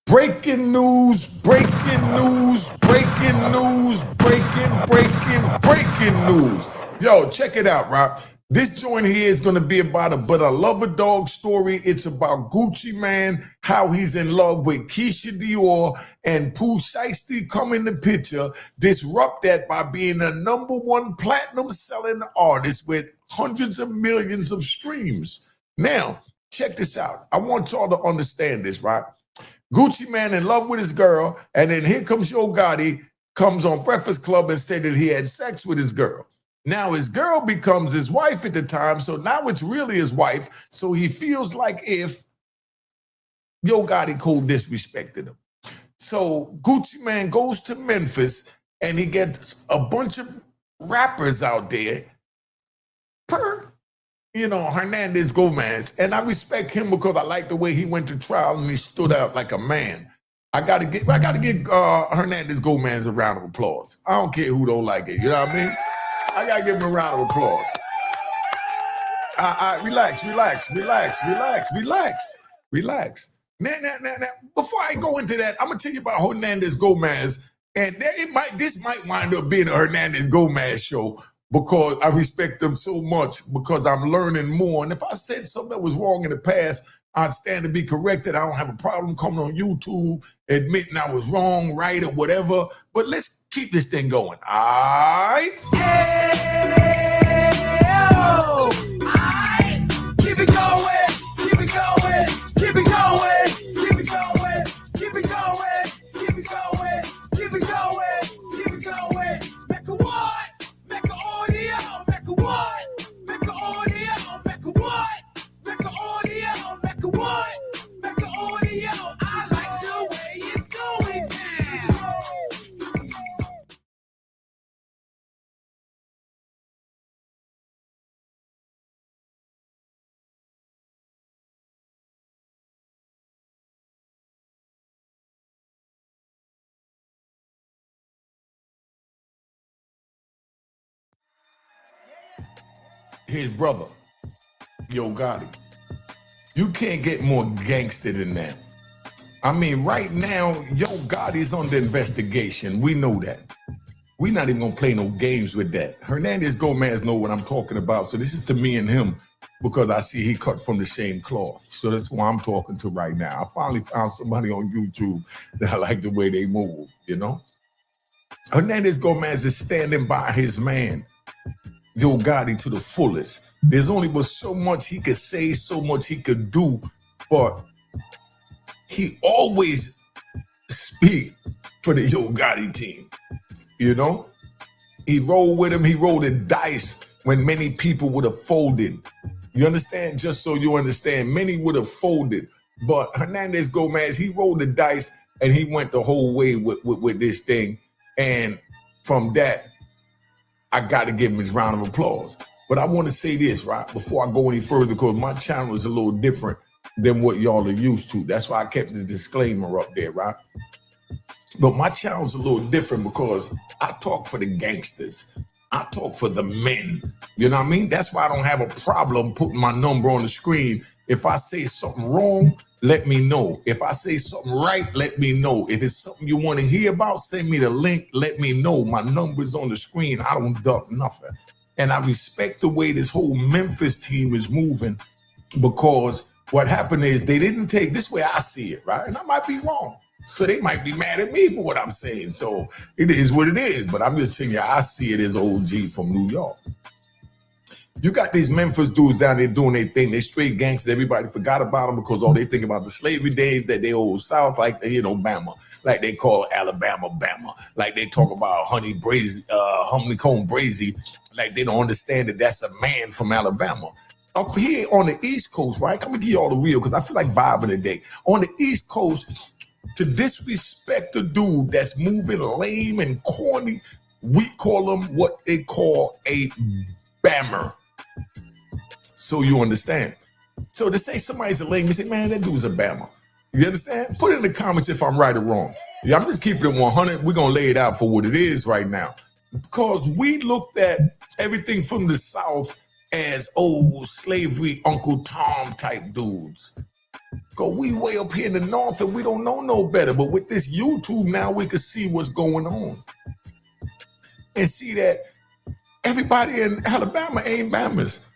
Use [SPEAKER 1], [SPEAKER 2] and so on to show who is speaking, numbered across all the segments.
[SPEAKER 1] Breaking news, breaking news, breaking news, breaking news. Yo, check it out, Rob. This joint here is going to be about a But I Love a Dog story. It's about Gucci Mane, how he's in love with Kha Dior, and Pooh Shiesty come in the picture, disrupt that by being a #1 platinum selling artist with hundreds of millions of streams. Now, check this out. I want y'all to understand this, right? Gucci Mane in love with his girl, and then here comes Yo Gotti, comes on Breakfast Club and said that he had sex with his girl. Now his girl becomes his wife at the time, so now it's really his wife, so he feels like if Yo Gotti cold disrespected him. So Gucci Mane goes to Memphis, and he gets a bunch of rappers out there Hernandez Gomez, and I respect him because I like the way he went to trial and he stood out like a man. I gotta give Hernandez Gomez a round of applause. I don't care who don't like it, you know what I mean? I gotta give him a round of applause. Relax. Now, before I go into that, I'm gonna tell you about Hernandez Gomez, and this might wind up being a Hernandez Gomez show, because I respect them so much, because I'm learning more. And if I said something that was wrong in the past, I stand to be corrected. I don't have a problem coming on YouTube, admitting I was wrong, right, or whatever. But let's keep this thing going. All right?
[SPEAKER 2] Keep it going, keep it going, keep it going, keep it going, keep it going, keep it going, keep it going, keep it going. Mecca what? Mecca audio, Mecca what? Mecca audio, Mecca what? Mecca audio, Mecca what? Mecca audio. I like the way it's going now.
[SPEAKER 1] His brother, Yo Gotti. You can't get more gangster than that. I mean, right now, Yo Gotti's under investigation. We know that. We're not even gonna play no games with that. Hernandez Gomez know what I'm talking about. So this is to me and him, because I see he cut from the same cloth. So that's who I'm talking to right now. I finally found somebody on YouTube that I like the way they move, you know? Hernandez Gomez is standing by his man, Yo Gotti, to the fullest. There's only but so much he could say, so much he could do, but he always speak for the Yo Gotti team, you know? He rolled with him, he rolled the dice when many people would have folded. You understand? Just so you understand, many would have folded, but Hernandez Gomez, he rolled the dice and he went the whole way with this thing, and from that, I got to give him his round of applause. But I want to say this, right, before I go any further, because my channel is a little different than what y'all are used to. That's why I kept the disclaimer up there, right? But my channel's a little different because I talk for the gangsters. I talk for the men. You know what I mean? That's why I don't have a problem putting my number on the screen. If I say something wrong, let me know. If I say something right, let me know. If it's something you want to hear about, send me the link, let me know. My number's on the screen. I don't duck nothing. And I respect the way this whole Memphis team is moving, because what happened is they didn't take, this way I see it, right? And I might be wrong. So they might be mad at me for what I'm saying. So it is what it is. But I'm just telling you, I see it as OG from New York. You got these Memphis dudes down there doing their thing. They straight gangsters. Everybody forgot about them because all they think about the slavery days that they old South, like, Bama. Like they call Alabama, Bama. Like they talk about honeycomb brazy. Like they don't understand that that's a man from Alabama. Up here on the East Coast, right? I'm gonna give you all the real, because I feel like vibing today. On the East Coast, to disrespect a dude that's moving lame and corny, we call him what they call a bammer. So you understand. So to say somebody's a lame, you say, man, that dude's a bammer. You understand? Put it in the comments if I'm right or wrong. Yeah, I'm just keeping it 100. We're going to lay it out for what it is right now. Because we looked at everything from the South as old slavery Uncle Tom type dudes. Because we way up here in the north and we don't know no better. But with this YouTube now, we can see what's going on. And see that everybody in Alabama ain't Bammers.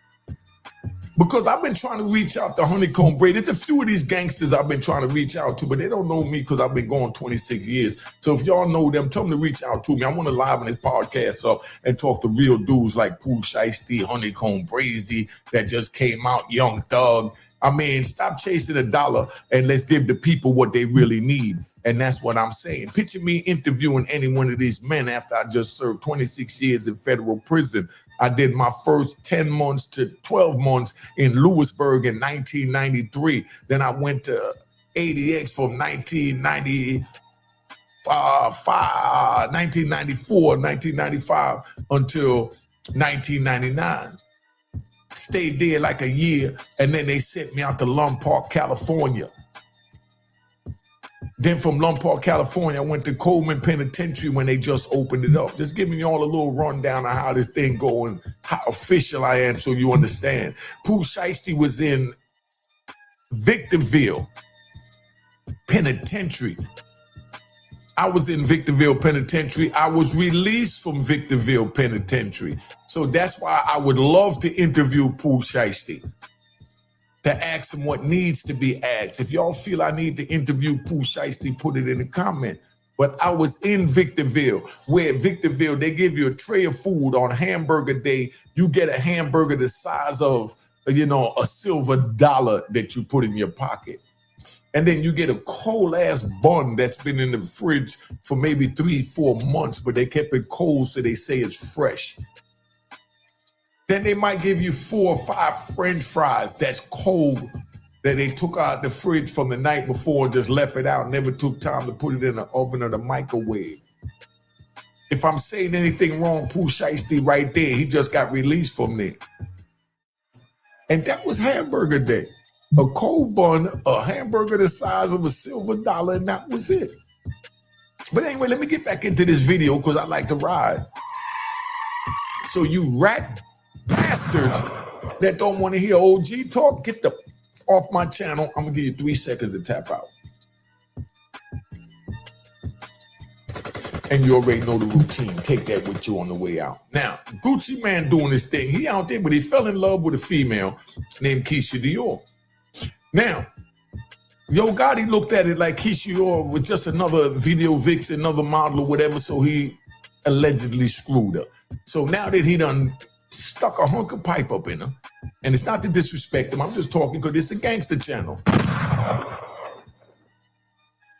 [SPEAKER 1] Because I've been trying to reach out to Honeycomb Brady. There's a few of these gangsters I've been trying to reach out to, but they don't know me because I've been going 26 years. So if y'all know them, tell them to reach out to me. I want to liven this podcast up and talk to real dudes like Pooh Shiesty, Honeycomb Brady that just came out, Young Thug. I mean, stop chasing a dollar and let's give the people what they really need. And that's what I'm saying. Picture me interviewing any one of these men after I just served 26 years in federal prison. I did my first 10 months to 12 months in Lewisburg in 1993. Then I went to ADX from 1995 until 1999. Stayed there like a year, and then they sent me out to Lund Park, California. Then from Lund Park, California, I went to Coleman Penitentiary when they just opened it up. Just giving you all a little rundown of how this thing going, how official I am so you understand. Pooh Shiesty was in Victorville Penitentiary. I was in Victorville Penitentiary. I was released from Victorville Penitentiary. So that's why I would love to interview Pooh Shiesty, to ask him what needs to be asked. If y'all feel I need to interview Pooh Shiesty, put it in the comment. But I was in Victorville, where Victorville, they give you a tray of food on hamburger day. You get a hamburger the size of, you know, a silver dollar that you put in your pocket. And then you get a cold ass bun that's been in the fridge for maybe 3-4 months, but they kept it cold so they say it's fresh. Then they might give you 4 or 5 French fries that's cold, that they took out the fridge from the night before and just left it out, never took time to put it in the oven or the microwave. If I'm saying anything wrong, Pooh Shiesty right there, he just got released from there. And that was hamburger day. A cold bun, a hamburger the size of a silver dollar, and that was it. But anyway, let me get back into this video because I like to ride. So you rat bastards that don't want to hear OG talk, get the off my channel. I'm gonna give you 3 seconds to tap out. And you already know the routine. Take that with you on the way out. Now, Gucci Man doing this thing. He out there, but he fell in love with a female named Kha Dior. Now, Yo Gotti looked at it like Kha Dior was just another video vixen, another model or whatever, so he allegedly screwed her. So now that he done stuck a hunk of pipe up in her, and it's not to disrespect him, I'm just talking because it's a gangster channel.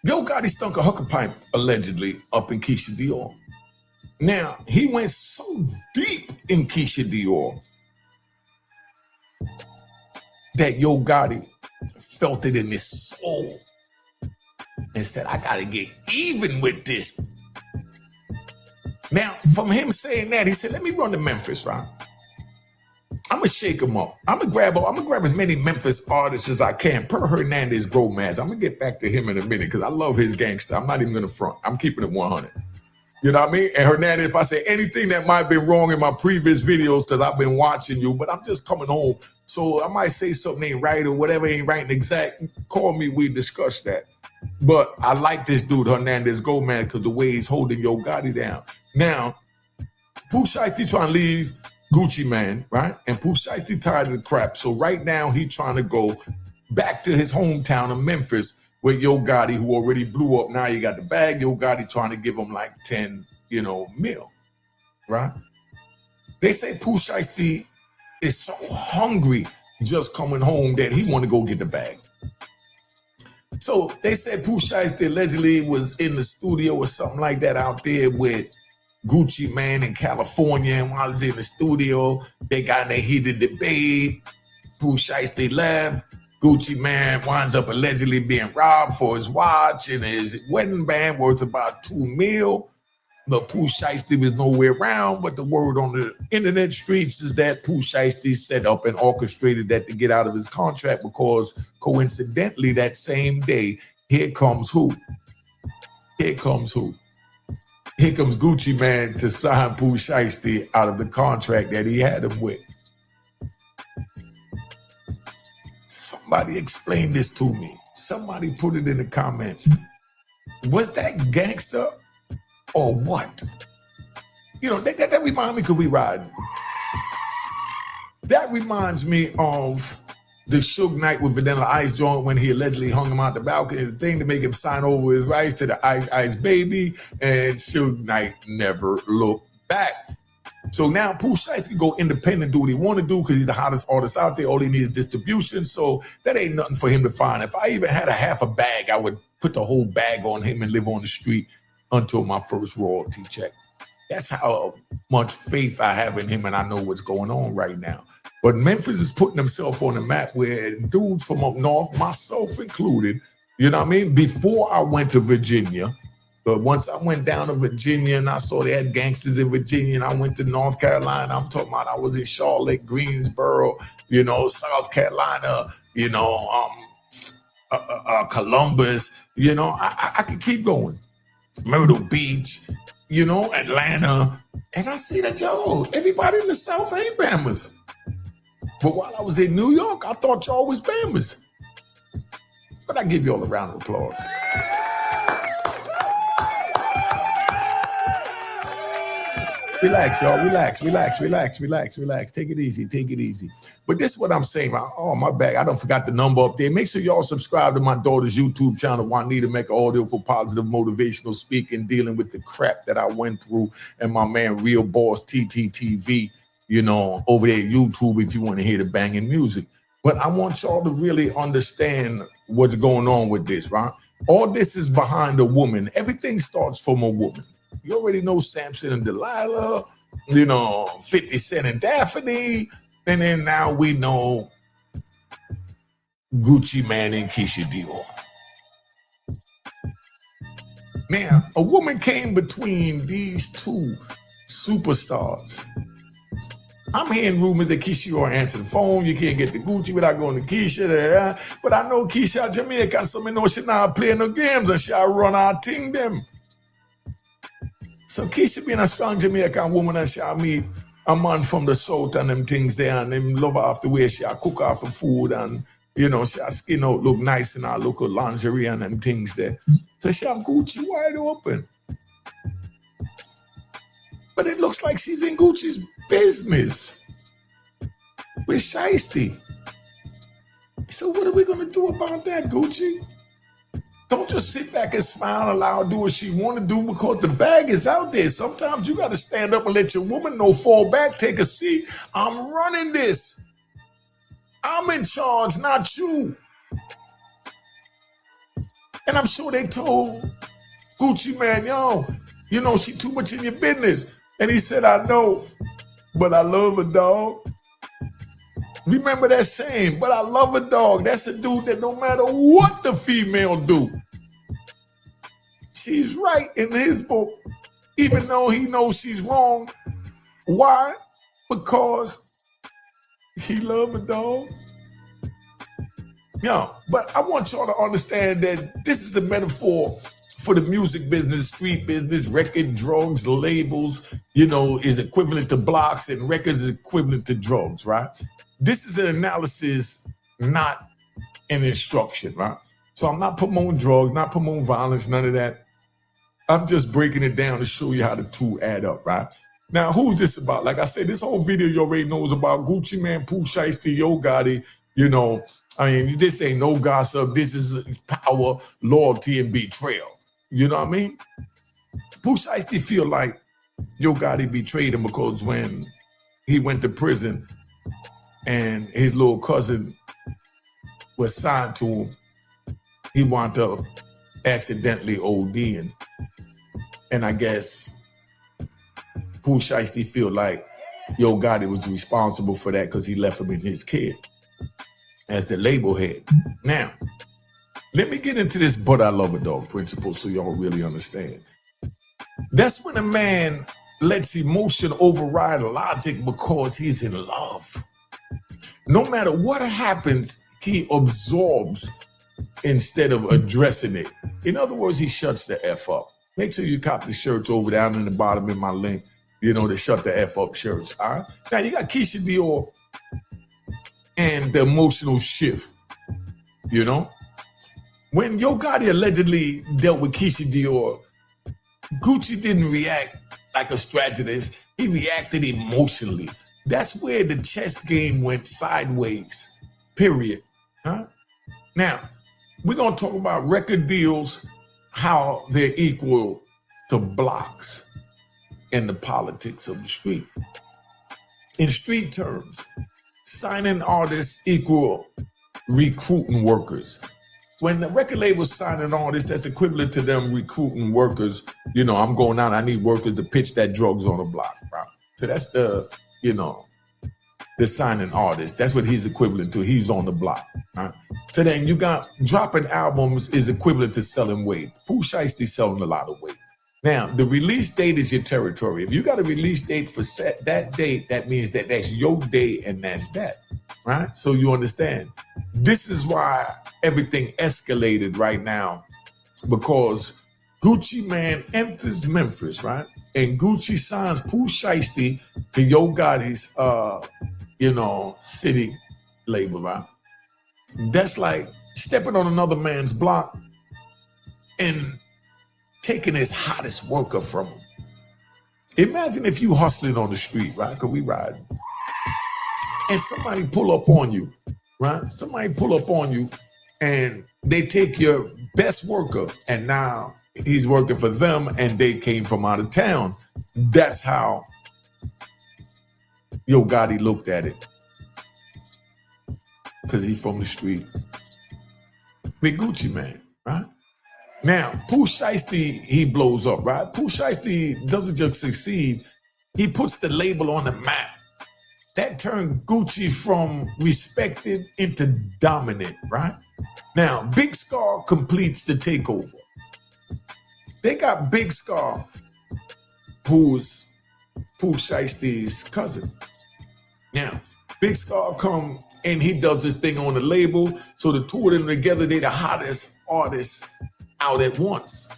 [SPEAKER 1] Yo Gotti stunk a hunk of pipe, allegedly, up in Kha Dior. Now, he went so deep in Kha Dior that Yo Gotti felt it in his soul and said, I gotta get even with this. Now, from him saying that, he said, let me run to Memphis, right? I'm gonna shake him up. I'm gonna grab as many Memphis artists as I can, per Hernandez Gomez. I'm gonna get back to him in a minute because I love his gangster. I'm not even gonna front. I'm keeping it 100. You know what I mean? And Hernandez, if I say anything that might have been wrong in my previous videos, because I've been watching you, but I'm just coming home. So I might say something ain't right or whatever ain't right and exact. Call me, we discuss that. But I like this dude, Hernandez Gomez, because the way he's holding Yo Gotti down. Now, Pooh Shiesty trying to leave Gucci Man, right? And Pooh Shiesty tired of the crap. So right now, he's trying to go back to his hometown of Memphis, with Yo Gotti, who already blew up. Now you got the bag. Yo Gotti trying to give him like 10, mil, right? They say Pooh Shiesty is so hungry just coming home that he want to go get the bag. So they said Pooh Shiesty allegedly was in the studio or something like that out there with Gucci Man in California. And while he's in the studio, they got in a heated debate. Pooh Shiesty left. Gucci Man winds up allegedly being robbed for his watch and his wedding band worth about 2 mil. But Pooh Shiesty was nowhere around. But the word on the internet streets is that Pooh Shiesty set up and orchestrated that to get out of his contract because coincidentally that same day, here comes who? Here comes who? Here comes Gucci Man to sign Pooh Shiesty out of the contract that he had him with. Somebody explain this to me. somebody put it in the comments. Was that gangster or what? You know, that reminds me, because we riding. That reminds me of the Suge Knight with Vanilla Ice joint when he allegedly hung him out the balcony, the thing to make him sign over his rights to the Ice Ice Baby, and Suge Knight never looked back. So now Pooh Shiesty can go independent, do what he want to do, because he's the hottest artist out there. All he needs is distribution, so that ain't nothing for him to find. If I even had a half a bag, I would put the whole bag on him and live on the street until my first royalty check. That's how much faith I have in him, and I know what's going on right now. But Memphis is putting himself on the map where dudes from up north, myself included, you know what I mean? Before I went to Virginia, but once I went down to Virginia and I saw they had gangsters in Virginia, and I went to North Carolina, I'm talking about I was in Charlotte, Greensboro, you know, South Carolina, you know, Columbus, you know, I could keep going. Myrtle Beach, you know, Atlanta. And I see that, yo, everybody in the South ain't Bammers. But while I was in New York, I thought y'all was Bammers. But I give y'all a round of applause. Relax, y'all. Relax. Take it easy. But this is what I'm saying. Oh, my bad. I don't forgot the number up there. Make sure y'all subscribe to my daughter's YouTube channel, Juanita Mecca Audio, for positive motivational speaking, dealing with the crap that I went through, and my man Real Boss TTTV, you know, over there at YouTube if you want to hear the banging music. But I want y'all to really understand what's going on with this, right? All this is behind a woman. Everything starts from a woman. You already know Samson and Delilah, you know, 50 Cent and Daphne, and then now we know Gucci Mane and Kha Dior. Now, a woman came between these two superstars. I'm hearing rumors that Kha Dior answered the phone. You can't get the Gucci without going to Keisha. But I know Keisha Jamaica, so I know she not playing no games and she run our thing them. So Keisha being a strong Jamaican woman, and she'll meet a man from the south and them things there, and them love her off the way she'll cook off the food, and you know, she'll skin out look nice in her local lingerie and them things there. So she'll have Gucci wide open. But it looks like she's in Gucci's business with Shiesty. So what are we gonna do about that, Gucci? Don't just sit back and smile and allow her to do what she want to do, because the bag is out there. Sometimes you got to stand up and let your woman know, fall back, take a seat. I'm running this. I'm in charge, not you. And I'm sure they told Gucci man, yo, you know, she too much in your business. And he said, I know, but I love a dog. Remember that saying, but I love a dog. That's a dude that no matter what the female do, she's right in his book, even though he knows she's wrong. Why? Because he love a dog. Yeah, but I want y'all to understand that this is a metaphor for the music business, street business, record, drugs, labels, you know, is equivalent to blocks, and records is equivalent to drugs, right? This is an analysis, not an instruction, right? So I'm not promoting drugs, not promoting violence, none of that. I'm just breaking it down to show you how the two add up, right? Now, who's this about? Like I said, this whole video you already know is about Gucci Mane, Pooh Shiesty, Yo Gotti, you know. I mean, this ain't no gossip. This is power, loyalty, and betrayal. You know what I mean? Pooh Shiesty feel like Yo Gotti betrayed him because when he went to prison and his little cousin was signed to him, he wound up accidentally ODing. And I guess Pooh Shiesty feel like Yo Gotti was responsible for that because he left him in his kid as the label head. Now, let me get into this but I love a dog principle so y'all really understand. That's when a man lets emotion override logic because he's in love. No matter what happens, he absorbs instead of addressing it. In other words, he shuts the F up. Make sure you cop the shirts over down in the bottom in my link, you know, the shut the F up shirts, all right? Now, you got Kha Dior and the emotional shift, you know? When Yo Gotti allegedly dealt with Kha Dior, Gucci didn't react like a strategist. He reacted emotionally. That's where the chess game went sideways, period. Huh? Now, we're going to talk about record deals, how they're equal to blocks in the politics of the street. In street terms, signing artists equal recruiting workers. When the record label's signing artists, that's equivalent to them recruiting workers. You know, I'm going out, I need workers to pitch that drugs on the block, bro. So that's the, you know, the signing artist. That's what he's equivalent to. He's on the block. Right? So then you got dropping albums is equivalent to selling weight. Pooh Shiesty selling a lot of weight. Now, the release date is your territory. If you got a release date for that date, that means that that's your day and that's that, right? So you understand. This is why everything escalated right now, because Gucci man enters Memphis, right? And Gucci signs Pooh Shiesty to Yo Gotti's, city label, right? That's like stepping on another man's block and taking his hottest worker from him. Imagine if you hustling on the street, right? Because we riding. And somebody pull up on you, right? Somebody pull up on you and they take your best worker and now he's working for them and they came from out of town. That's how Yo Gotti looked at it. Because he's from the street. With Gucci man, right? Now, Pooh Shiesty, he blows up, right? Pooh Shiesty doesn't just succeed, he puts the label on the map. That turned Gucci from respected into dominant, right? Now, Big Scarr completes the takeover. They got Big Scarr, who's Pooh Shiesty's cousin. Now, Big Scarr come and he does this thing on the label. So the two of them together, they the hottest artists out at once.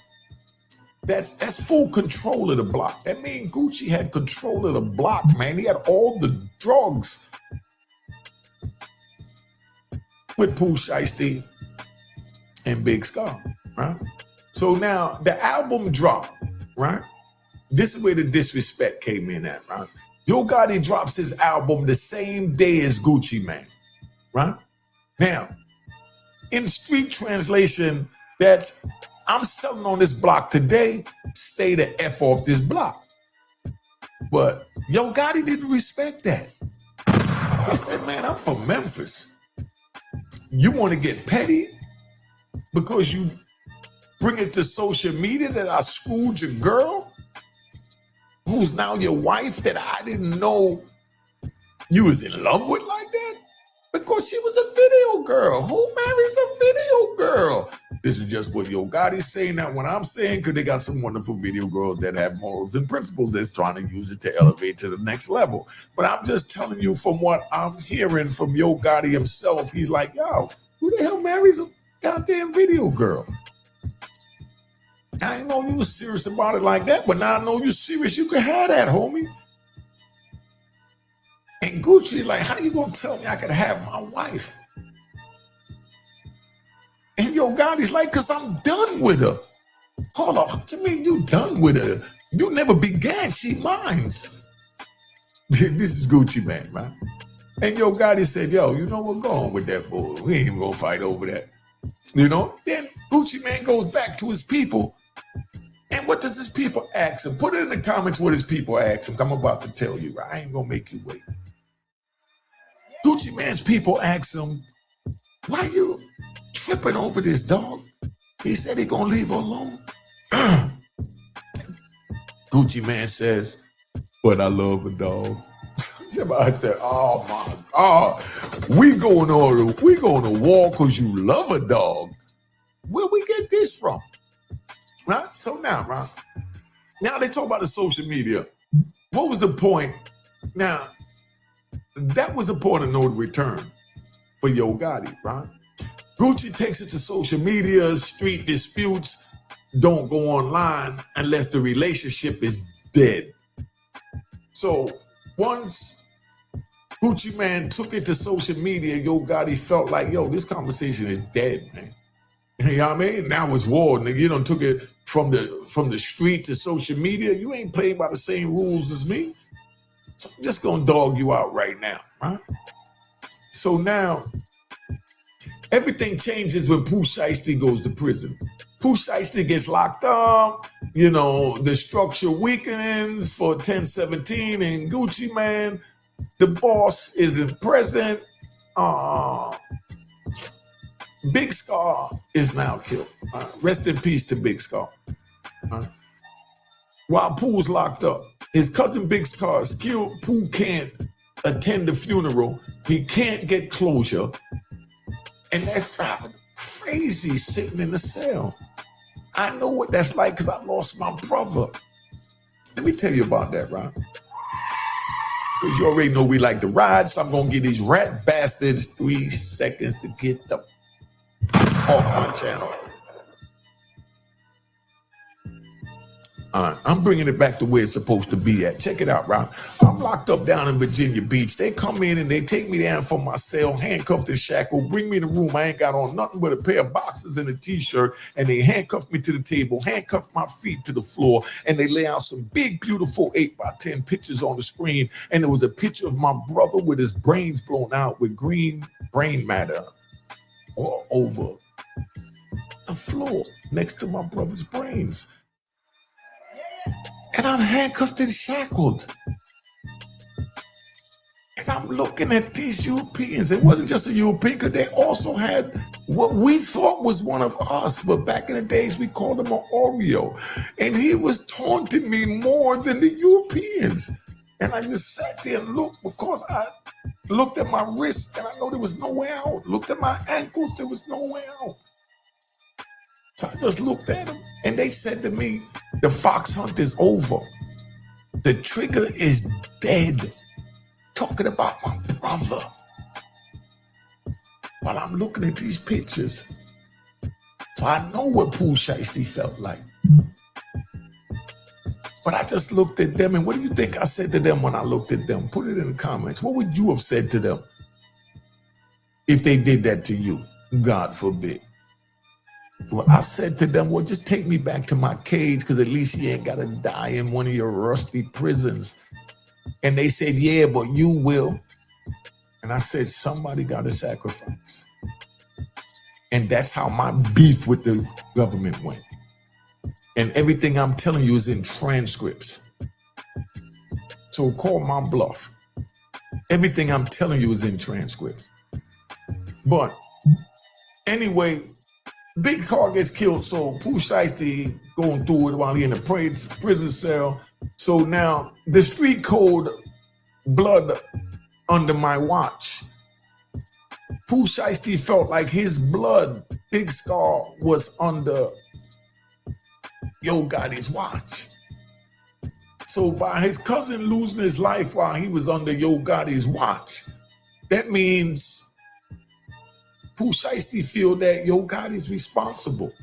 [SPEAKER 1] That's full control of the block. That means Gucci had control of the block, man. He had all the drugs with Pooh Shiesty and Big Scarr, right? So now the album dropped, right? This is where the disrespect came in at, right? Yo Gotti drops his album the same day as Gucci Mane, right? Now, in street translation, that's I'm selling on this block today, stay the F off this block. But Yo Gotti didn't respect that. He said, man, I'm from Memphis. You want to get petty because you bring it to social media that I schooled your girl, who's now your wife that I didn't know you was in love with like that? Because she was a video girl. Who marries a video girl? This is just what Yo Gotti's saying, not what I'm saying, because they got some wonderful video girls that have morals and principles that's trying to use it to elevate to the next level. But I'm just telling you from what I'm hearing from Yo Gotti himself, he's like, yo, who the hell marries a goddamn video girl? I didn't know you was serious about it like that, but now I know you're serious. You can have that, homie. And Gucci, like, how you gonna tell me I could have my wife? And Yo Gotti's like, cause I'm done with her. Hold on, what you mean you done with her? You never began, she mines. This is Gucci man, right? And Yo Gotti said, yo, you know what, go on with that bull. We ain't even gonna fight over that. You know? Then Gucci man goes back to his people. And what does his people ask him? Put it in the comments what his people ask him. I'm about to tell you, right? I ain't gonna make you wait. Gucci man's people ask him, why you tripping over this dog? He said he gonna leave her alone. Gucci man says, but I love a dog. I said, oh my God, we going to war because you love a dog. Where we get this from? Right? So now, right? Now they talk about the social media. What was the point? Now, that was the point of no return for Yo Gotti, right? Gucci takes it to social media, street disputes don't go online unless the relationship is dead. So once Gucci man took it to social media, Yo Gotti felt like, yo, this conversation is dead, man. You know what I mean? Now it's war, nigga. You done took it from the street to social media. You ain't playing by the same rules as me. So I'm just gonna dog you out right now, right? So now everything changes when Pooh Shiesty goes to prison. Pooh Shiesty gets locked up. You know, the structure weakens for 1017 and Gucci Man. The boss isn't present. Big Scarr is now killed. Rest in peace to Big Scarr. While Pooh's locked up, his cousin Big Scarr is killed. Pooh can't attend the funeral. He can't get closure. And that's driving him crazy sitting in the cell. I know what that's like because I lost my brother. Let me tell you about that, right? Because you already know we like to ride, so I'm going to give these rat bastards 3 seconds to get the off my channel. I'm bringing it back to where it's supposed to be at. Check it out, right? I'm locked up down in Virginia Beach. They come in and they take me down from my cell, handcuffed and shackled, bring me in the room. I ain't got on nothing but a pair of boxers and a t-shirt, and they handcuffed me to the table, handcuffed my feet to the floor, and they lay out some big, beautiful 8x10 pictures on the screen, and there was a picture of my brother with his brains blown out with green brain matter all over the floor next to my brother's brains. And I'm handcuffed and shackled. And I'm looking at these Europeans. It wasn't just a European, because they also had what we thought was one of us. But back in the days, we called him an Oreo. And he was taunting me more than the Europeans. And I just sat there and looked, because I looked at my wrists and I know there was no way out. Looked at my ankles, there was no way out. So I just looked at them, and they said to me, the fox hunt is over. The trigger is dead. Talking about my brother. While I'm looking at these pictures. So I know what Pooh Shiesty felt like. But I just looked at them, and what do you think I said to them when I looked at them? Put it in the comments. What would you have said to them if they did that to you? God forbid. Well, I said to them, well, just take me back to my cage, because at least he ain't got to die in one of your rusty prisons. And they said, yeah, but you will. And I said, somebody got to sacrifice. And that's how my beef with the government went. And everything I'm telling you is in transcripts. So call my bluff. Everything I'm telling you is in transcripts. But anyway, Big Scarr gets killed, so Pooh Shiesty going through it while he in the prison cell. So now the street code blood under my watch. Pooh Shiesty felt like his blood, Big Scarr, was under Yo Gotti's watch. So by his cousin losing his life while he was under Yo Gotti's watch, that means Pooh Shiesty feel that Yo Gotti's responsible.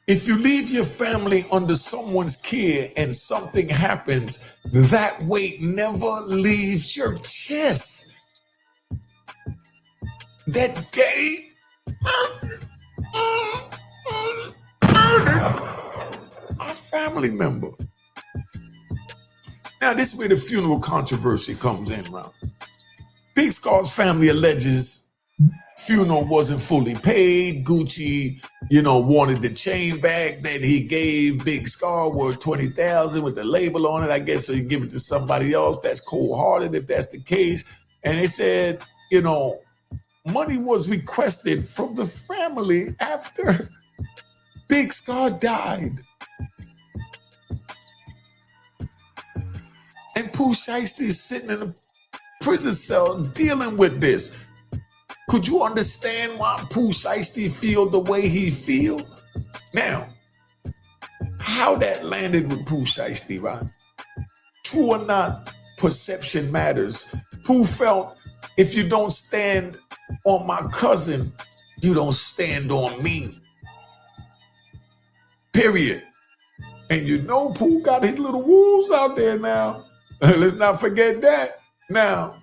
[SPEAKER 1] If you leave your family under someone's care and something happens, that weight never leaves your chest. That day murdered a family member. Now this is where the funeral controversy comes in, Ron. Big Scarr's family alleges funeral wasn't fully paid. Gucci, wanted the chain back that he gave Big Scarr worth $20,000 with the label on it, I guess, so you give it to somebody else. That's cold-hearted if that's the case. And they said, money was requested from the family after Big Scarr died. And Pooh Shiesty is sitting in a prison cell dealing with this. Could you understand why Pooh Shiesty feel the way he feel? Now, how that landed with Pooh Shiesty, right? True or not, perception matters. Pooh felt, if you don't stand on my cousin, you don't stand on me. Period. And Pooh got his little wolves out there now. Let's not forget that. Now,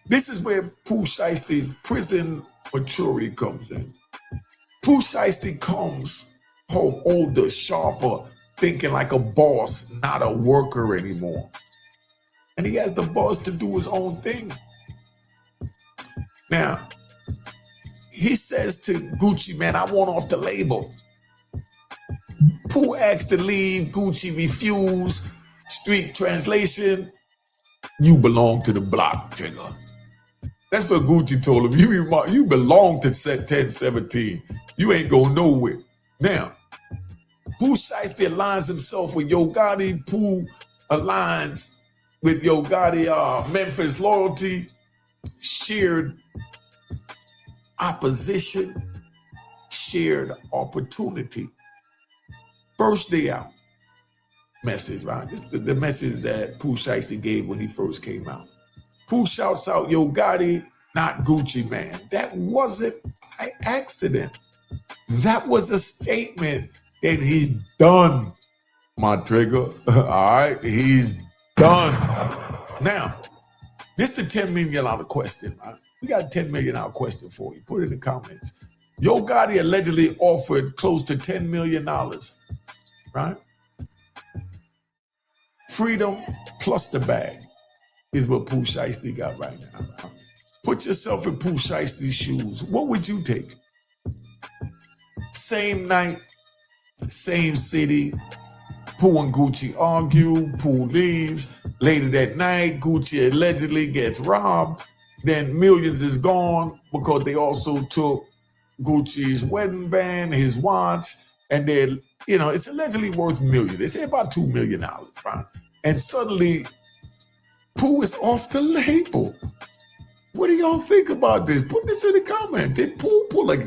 [SPEAKER 1] this is where Pooh Shiesty's prison maturity comes in. Pooh Shiesty comes home older, sharper, thinking like a boss, not a worker anymore. And he has the buzz to do his own thing. Now, he says to Gucci, man, I want off the label. Pooh asks to leave, Gucci refused. Street translation, you belong to the block, Trigger. That's what Gucci told him. You belong to set 1017. You ain't going nowhere. Now, Pooh Shiesty aligns himself with Yo Gotti. Pooh aligns with Yo Gotti, Memphis loyalty, shared opposition, shared opportunity. First day out message, right? This is the message that Pooh Shiesty gave when he first came out. Pooh shouts out, Yo Gotti, not Gucci man. That wasn't by accident. That was a statement that he's done, my Trigger. All right, he's done. Now, this is the $10 million question, right? We got a $10 million question for you. Put it in the comments. Yo Gotti allegedly offered close to $10 million, right? Freedom plus the bag is what Pooh Shiesty got right now. Right? Put yourself in Pooh Shiesty's shoes. What would you take? Same night, same city. Pooh and Gucci argue. Pooh leaves. Later that night, Gucci allegedly gets robbed. Then millions is gone because they also took Gucci's wedding band, his watch, and then, it's allegedly worth millions. They say about $2 million, right? And suddenly, Pooh is off the label. What do y'all think about this? Put this in the comment. Did Pooh pull a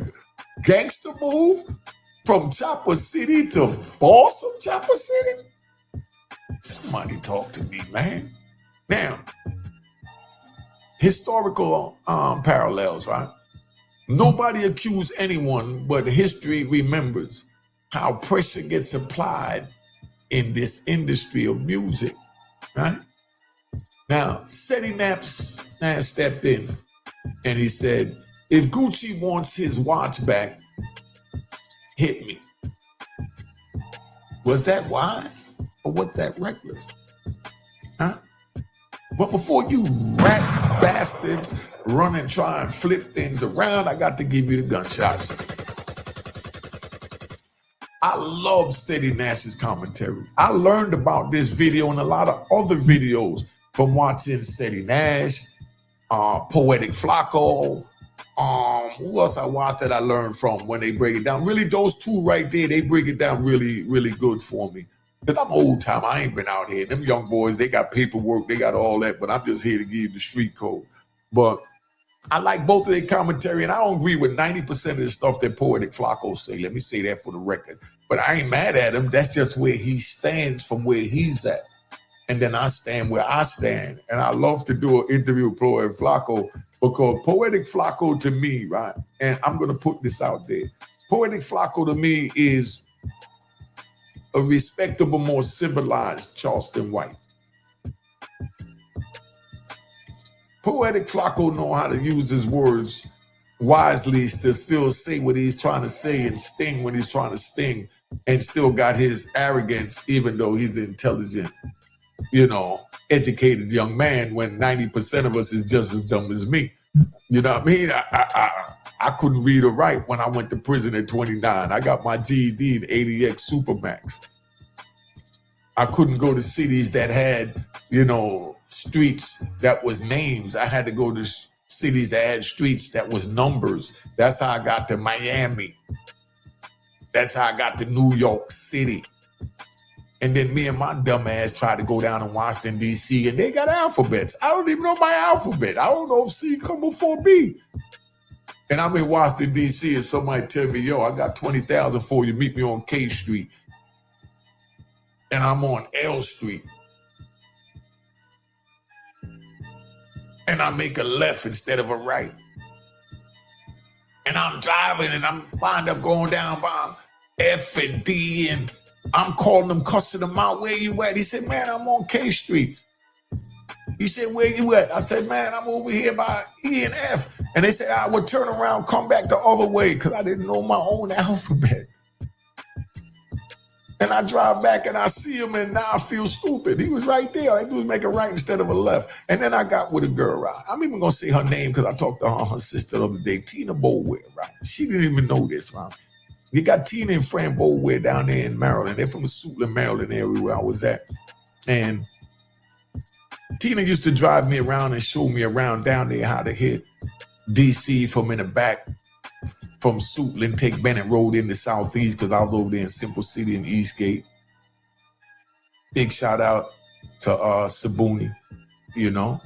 [SPEAKER 1] gangster move from Chopper City to boss of Chopper City? Somebody talk to me, man. Now, historical parallels, right? Nobody accused anyone, but history remembers how pressure gets applied in this industry of music, right? Now, Seti Naps stepped in and he said, if Gucci wants his watch back, hit me. Was that wise or was that reckless? Huh? But before you rat bastards run and try and flip things around, I got to give you the gunshots. I love Seti Nash's commentary. I learned about this video and a lot of other videos from watching Seti Nash, Poetic Flacco. Who else I watched that I learned from when they break it down? Really, those two right there, they break it down really, really good for me. Because I'm old time, I ain't been out here. Them young boys, they got paperwork, they got all that, but I'm just here to give you the street code. But I like both of their commentary, and I don't agree with 90% of the stuff that Poetic Flacco say. Let me say that for the record. But I ain't mad at him. That's just where he stands from where he's at. And then I stand where I stand. And I love to do an interview with Poetic Flacco because Poetic Flacco to me, right, and I'm going to put this out there. Poetic Flacco to me is a respectable, more civilized Charleston White. Poetic Flacco know how to use his words wisely to still say what he's trying to say and sting when he's trying to sting and still got his arrogance even though he's intelligent, educated young man when 90% of us is just as dumb as me. You know what I mean? I couldn't read or write when I went to prison at 29. I got my GED in 80X Supermax. I couldn't go to cities that had, streets that was names. I had to go to cities that had streets that was numbers. That's how I got to Miami. That's how I got to New York City. And then me and my dumb ass tried to go down in Washington, D.C., and they got alphabets. I don't even know my alphabet. I don't know if C come before B. And I'm in Washington, D.C., and somebody tell me, yo, I got 20,000 for you. Meet me on K Street. And I'm on L Street. And I make a left instead of a right. And I'm driving, and I'm wind up going down by F and D, and I'm calling them, cussing them out. Where you at? He said, man, I'm on K Street. He said, where you at? I said, man, I'm over here by E and F. And they said, I would turn around, come back the other way because I didn't know my own alphabet. And I drive back and I see him and now I feel stupid. He was right there. Like he was making a right instead of a left. And then I got with a girl, right? I'm even going to say her name because I talked to her sister the other day, Tina Boulware, right? She didn't even know this, right? You got Tina and Fran Boulware down there in Maryland. They're from the Suitland, Maryland area where I was at. And Tina used to drive me around and show me around down there how to hit DC from in the back, from Suitland, take Bennett Road into Southeast because I was over there in Simple City and Eastgate. Big shout out to Sabuni, you know,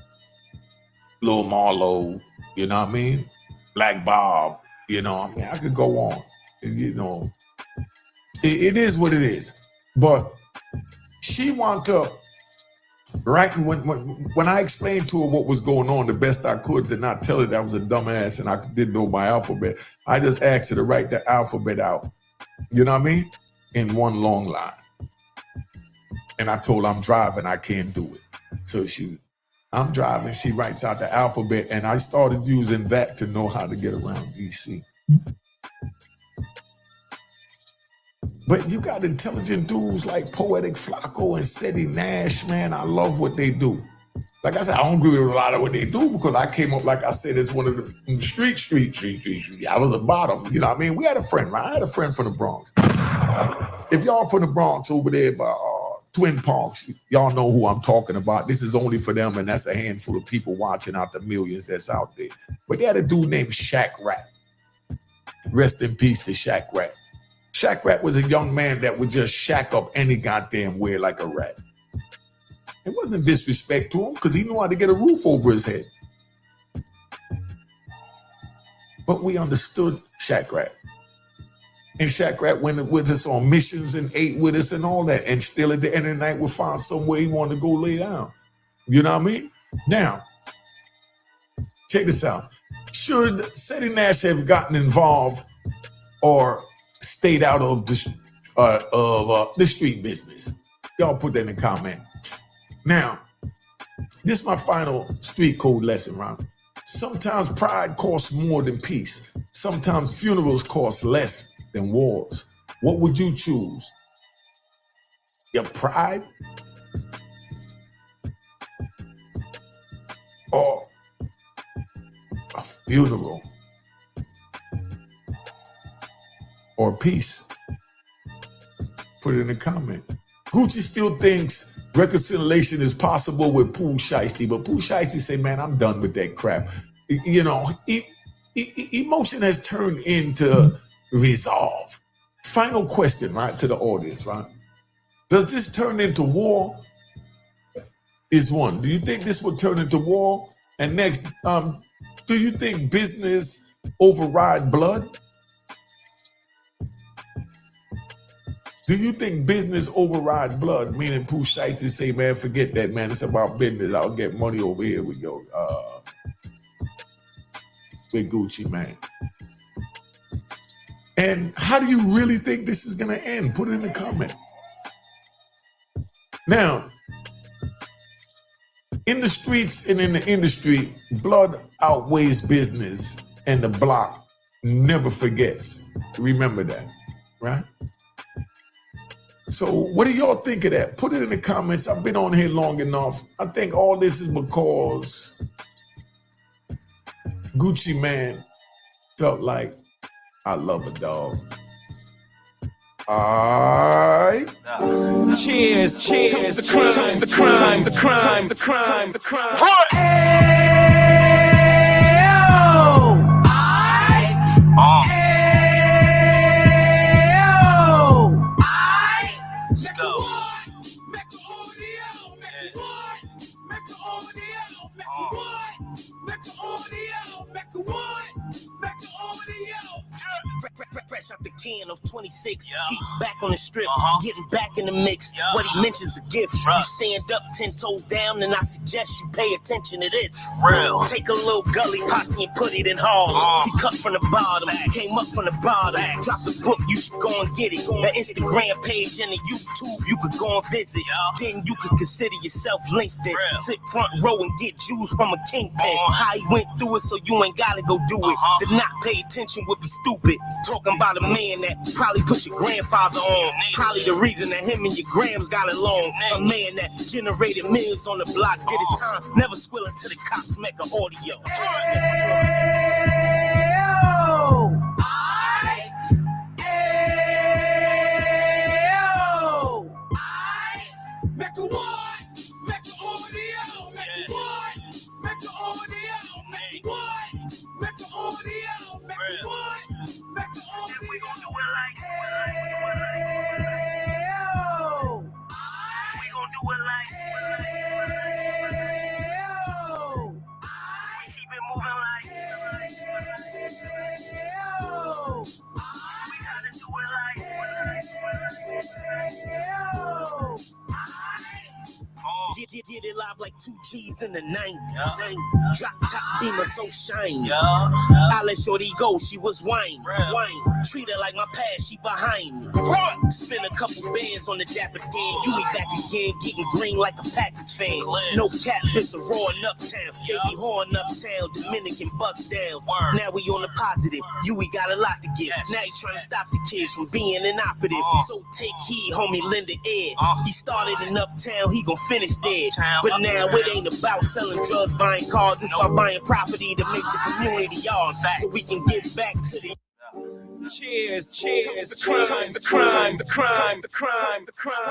[SPEAKER 1] Lil Marlowe, you know what I mean? Black Bob, you know, I mean, I could go on, you know. It is what it is. But she wanted to, right, when I explained to her what was going on the best I could to not tell her that I was a dumbass and I didn't know my alphabet, I just asked her to write the alphabet out, you know what I mean, in one long line. And I told her I'm driving, I can't do it. So I'm driving, she writes out the alphabet, and I started using that to know how to get around DC. But you got intelligent dudes like Poetic Flacco and Seti Nash, man. I love what they do. Like I said, I don't agree with a lot of what they do because I came up, like I said, as one of the street. I was a bottom, you know what I mean? We had a friend, right? I had a friend from the Bronx. If y'all from the Bronx over there by Twin Parks, y'all know who I'm talking about. This is only for them, and that's a handful of people watching out the millions that's out there. But they had a dude named Shaq Rat. Rest in peace to Shaq Rat. Shaq Rat was a young man that would just shack up any goddamn where like a rat. It wasn't disrespect to him because he knew how to get a roof over his head. But we understood Shaq Rat. And Shaq Rat went with us on missions and ate with us and all that. And still at the end of the night would find somewhere he wanted to go lay down. You know what I mean? Now, check this out. Should Seti Nash have gotten involved or stayed out of the street business? Y'all put that in the comment. Now, this is my final street code lesson, right? Sometimes pride costs more than peace. Sometimes funerals cost less than wars. What would you choose? Your pride or a funeral? Or peace? Put it in the comment. Gucci still thinks reconciliation is possible with Pooh Shiesty, but Pooh Shiesty say, man, I'm done with that crap. You know, emotion has turned into resolve. Final question, right, to the audience, right? Does this turn into war? Is one. Do you think this will turn into war? And next, do you think business override blood? Do you think business override blood? Meaning Pooh Shiesty say, man, forget that, man. It's about business. I'll get money over here with with Gucci, man. And how do you really think this is gonna end? Put it in the comment. Now, in the streets and in the industry, blood outweighs business, and the block never forgets. Remember that, right? So what do y'all think of that? Put it in the comments. I've been on here long enough. I think all this is because Gucci Man felt like, I love a dog.
[SPEAKER 2] Cheers, cheers, the crime. Mecca
[SPEAKER 3] Fresh out the can of 26. He back on the strip, getting back in the mix. What he mentions a gift. You stand up 10 toes down, and I suggest you pay attention to this. Real. Take a little gully posse and put it in Harlem. He cut from the bottom, came up from the bottom. Drop the book, you should go and get it. The Instagram page and the YouTube, you could go and visit. Then you could consider yourself LinkedIn. Sit front row and get Jews from a kingpin. How he went through it, so you ain't gotta go do it. To not pay attention would be stupid. Talking about a man that probably put your grandfather on. Probably the reason that him and your grams got along. A man that generated millions on the block, did his time, never squealing to the cops, Mecca audio.
[SPEAKER 2] Mecca what? Mecca audio. Mecca what? Mecca audio. Mecca what? Mecca audio. Mecca what? Mecca audio. We gon' do it like. We gon' do it like. We keep it moving like. We gotta do it like.
[SPEAKER 3] Get it live like 2 G's in the 90s. Drop top beamer so shiny. I let shorty go, she was wine. Treat her like my past, she behind me. Spend a couple bands on the dapper Dan. You be back again, getting green like a Packers fan. No cap, it's a roaring uptown. Baby horn uptown, Dominican bust downs. Now we on the positive, you we got a lot to give. Now you trying to stop the kids from being inoperative. So take heed, homie, lend a ear. He started in uptown, he gon' finish dead. But now it ain't about selling drugs, buying cars. It's about buying property to make the community yours, so we can get back to the.
[SPEAKER 2] Cheers, cheers, the crime, the crime, the crime, the crime, the crime.